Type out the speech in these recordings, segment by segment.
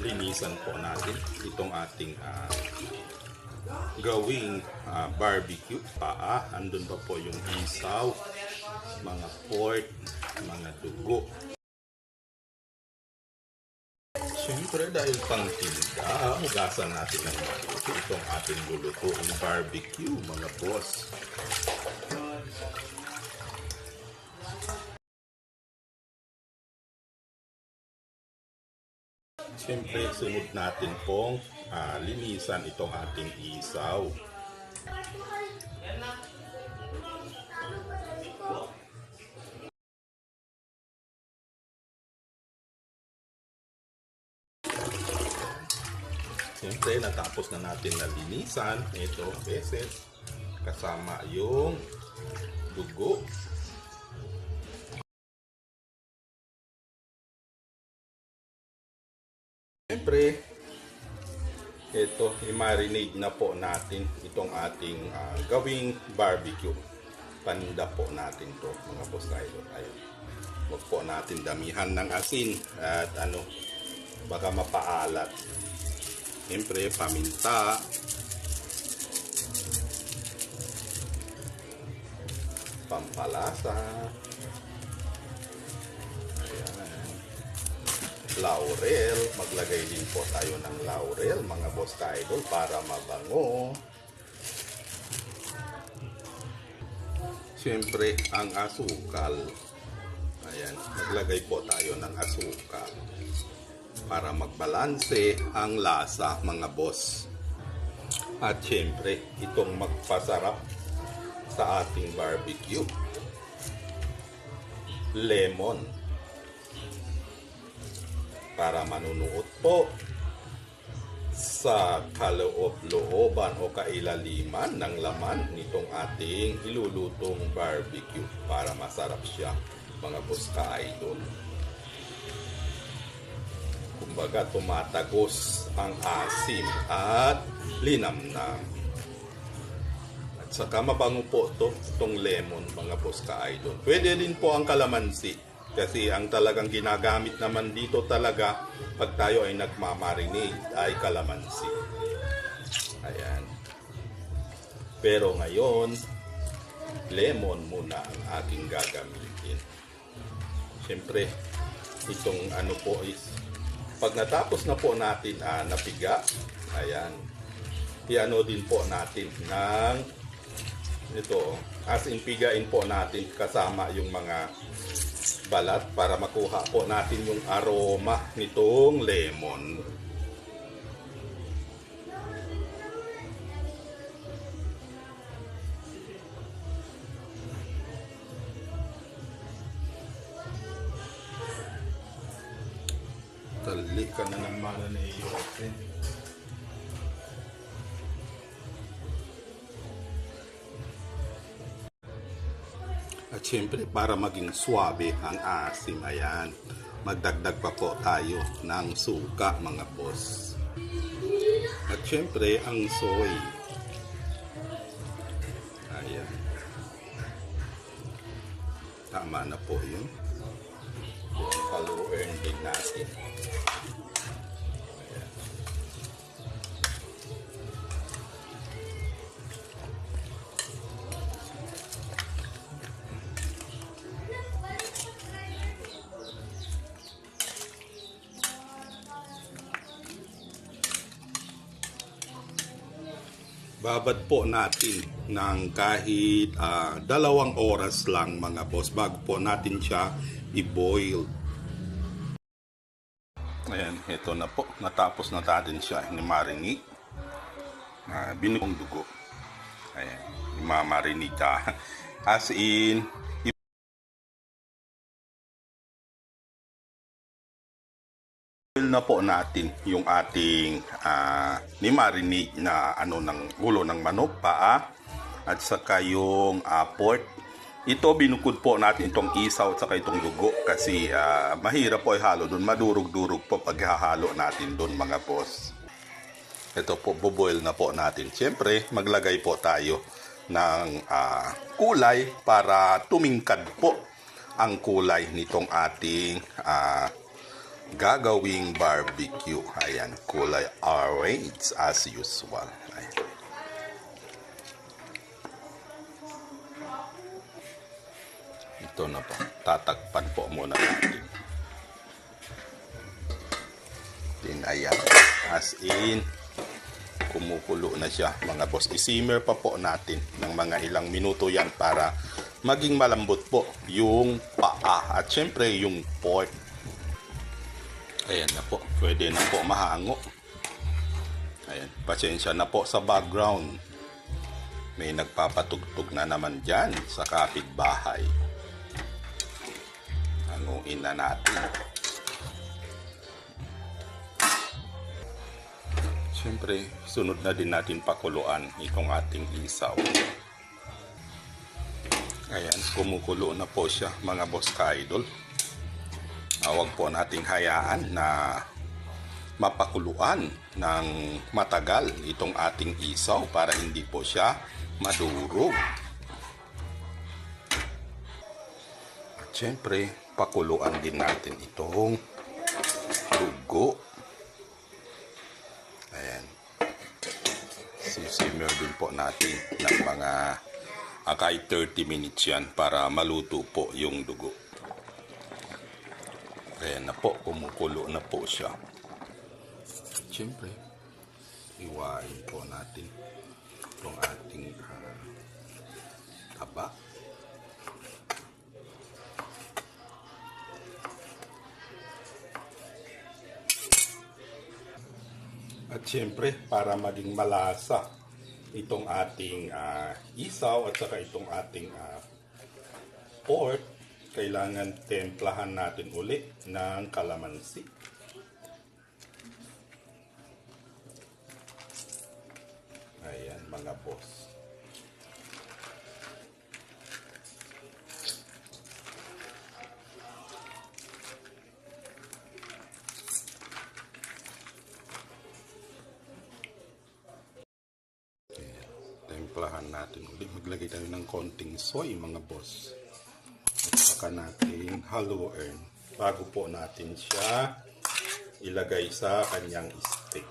Linisan po natin itong ating gawing barbecue. Paa, andun pa po yung isaw, mga pork, mga dugo. Siyempre dahil pang tinda, hugasan natin ng maluto itong ating lulutuing barbecue, mga boss. Siyempre, sunod natin pong linisan itong ating isaw. Siyempre, natapos na natin na linisan ito beses kasama yung dugo. Siyempre, ito, i-marinate na po natin itong ating gawing barbecue. Paninda po natin to mga boss tayo. Ayun. Huwag po natin damihan ng asin at baka mapaalat. Siyempre, paminta. Pampalasa. Laurel, maglagay din po tayo ng laurel mga boss idol para mabango. Siyempre ang asukal, ayan, maglagay po tayo ng asukal para magbalanse ang lasa mga boss. At siyempre itong magpasarap sa ating barbecue, lemon para manunuot po sa kaloob-looban o kailaliman ng laman nitong ating ilulutong barbecue para masarap siya mga boss ka-idol. Kumbaga tumatagos ang asim at linamnam. At saka mabango po itong lemon mga boss ka-idol. Pwede din po ang kalamansi. Kasi ang talagang ginagamit naman dito talaga pag tayo ay nagmamarinate ay kalamansi. Ayan. Pero ngayon, lemon muna ang aking gagamitin. Siyempre, itong po is, pag natapos na po natin napiga, ayan, i-ano din po natin ng ito, as in pigain po natin kasama yung mga balat para makuha po natin yung aroma nitong lemon. Tali ka na naman na iyo. At syempre, para maging swabe ang asim, ayan, magdagdag pa po tayo ng suka, mga boss. At syempre, ang soy. Ayan. Tama na po yun. Paluin din natin. Babad po natin ng kahit 2 oras lang mga boss bago po natin siya i-boil. Ayan, ito na po. Natapos na natin siya i-marinate. Binukong dugo. Ayan, i-marinate as in na po natin yung ating ni-marinate na ng ulo ng manok, paa, at saka yung pork. Ito binukod po natin itong isaw at saka itong dugo kasi mahirap po ihalo doon, madurog-durog po paghahalo natin doon mga boss. Ito po, buboil na po natin. Siyempre, maglagay po tayo ng kulay para tumingkad po ang kulay nitong ating gagawing barbecue. Ayan, kulay orange as usual. Ayan. Ito na po. Tatakpan po muna natin. Then, ayan. As in, kumukulo na siya mga boss. I-simmer pa po natin ng mga ilang minuto yan para maging malambot po yung paa at syempre yung pork. Ayan na po, pwede na po mahango. Ayan, pasensya na po sa background, may nagpapatugtog na naman dyan sa kapitbahay. Hanguin na natin. Siyempre, sunod na din natin pakuluan itong ating isaw. Ayan, kumukulo na po siya mga boss ka-idol. Huwag po nating hayaan na mapakuluan ng matagal itong ating isaw para hindi po siya madurog. At siyempre, pakuluan din natin itong dugo. Ayan. Sisimmer din po natin ng mga kahit 30 minutes yan para maluto po yung dugo. Ayan na po, kumukulo na po siya. Siyempre, iwain po natin itong ating taba. At siyempre, para maging malasa itong ating isaw at saka itong ating pork, kailangan templahan natin ulit ng kalamansi. Ayan mga boss. Templahan natin ulit. Maglagay tayo ng konting soy mga boss. At saka natin haluin bago po natin siya ilagay sa kanyang steak.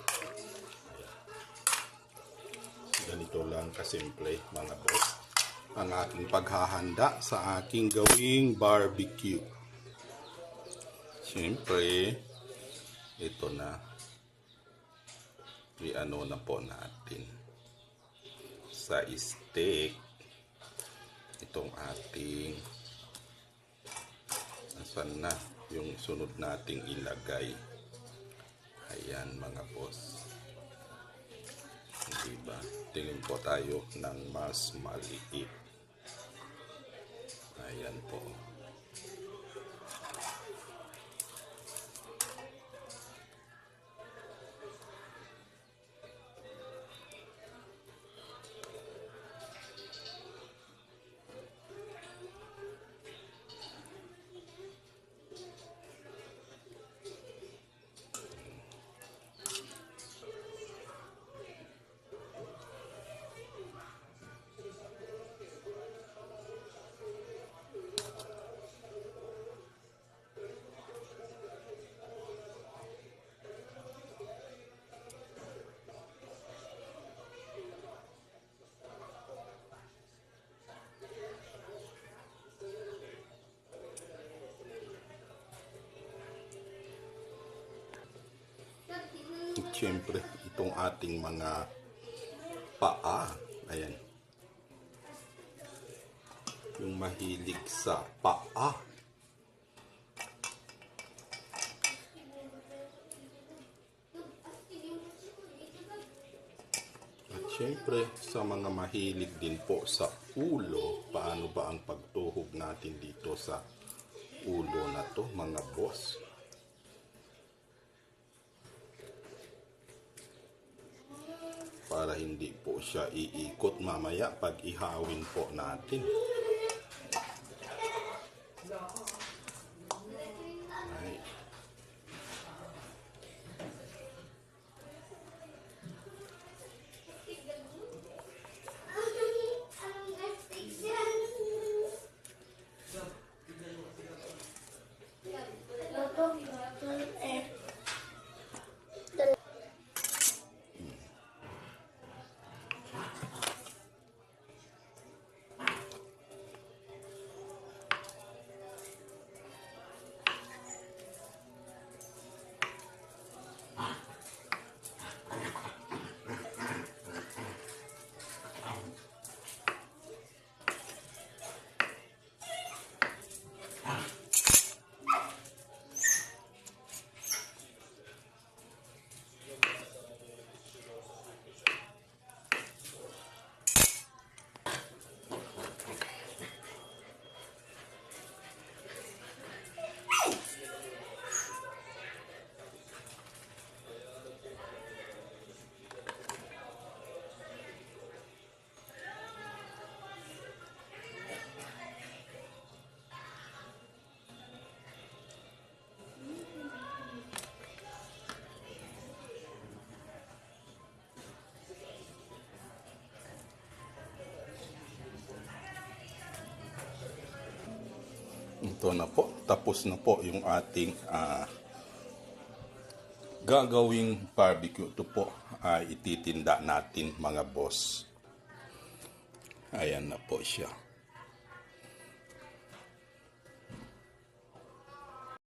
Ganito lang kasimple mga boss ang aking paghahanda sa aking gawing barbecue. Siyempre, ito na. I-ano na po natin sa steak itong ating nasan na yung sunod nating ilagay. Ayan mga boss, diba? Tingin po tayo ng mas maliit. Ayan po. Siyempre, itong ating mga paa, ayan, yung mahilig sa paa. At siyempre, sa mga mahilig din po sa ulo, paano ba ang pagtuhog natin dito sa ulo na to mga boss? Para hindi po siya iikot mamaya pag ihawin po natin. Ay. ito na po. Tapos na po yung ating gagawing barbecue. Ito po ay ititinda natin mga boss. Ayan na po siya.